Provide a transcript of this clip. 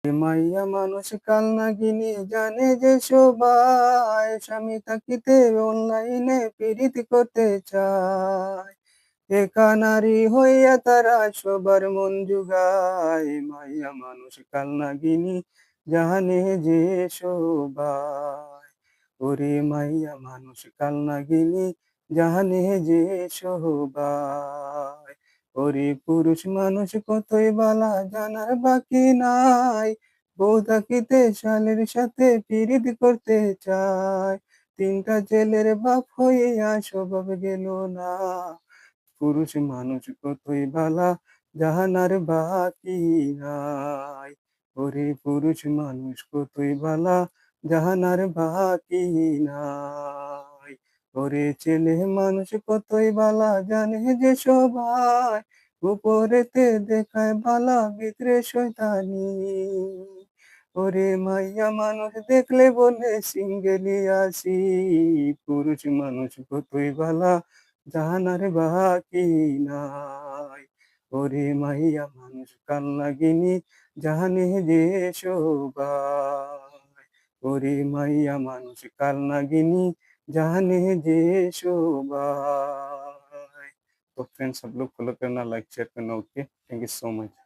মাইয়া মানুষ কাল নাগিনী জানে যে সবাই স্বামী থাকিতে অনলাইনে পীড়িত করতে চায়। একা নারী হইয়া তারা সবার মন জুগায়। মাইয়া মানুষ কাল নাগিনী জানে যে সবাই। ওরে মাইয়া মানুষ কাল নাগিনী জানে যে সবাই। ওরে পুরুষ মানুষ কতই বালা জানার বাকি নাই। বউ থাকিতে শালের সাথে পীড়িত করতে চায়। তিনটা ছেলের বাপ হইয়া স্বভাব গেল না। পুরুষ মানুষ কতই বালা জাহানার বাকি নাই। ওরে পুরুষ মানুষ কতই বালা জাহানার বাকি নাই। ওরে ছেলে মানুষ কতই বালা জানে যে সবাই। উপরেতে দেখায় বালা ভিতরে শয়তানি। ওরে মাইয়া মানুষ দেখলে বলে সিঙ্গেলি আসি। পুরুষ মানুষ কতই বালা জাহানার বাকি নাই। ওরে মাইয়া মানুষ কাল নাগিনী জানে যে সবাই। ওরে মাইয়া মানুষ কাল नागिनी जाने जे शोभा। तो फ्रेंड्स सब लोग फॉलो करना, लाइक शेयर करना। Okay, thank you so much.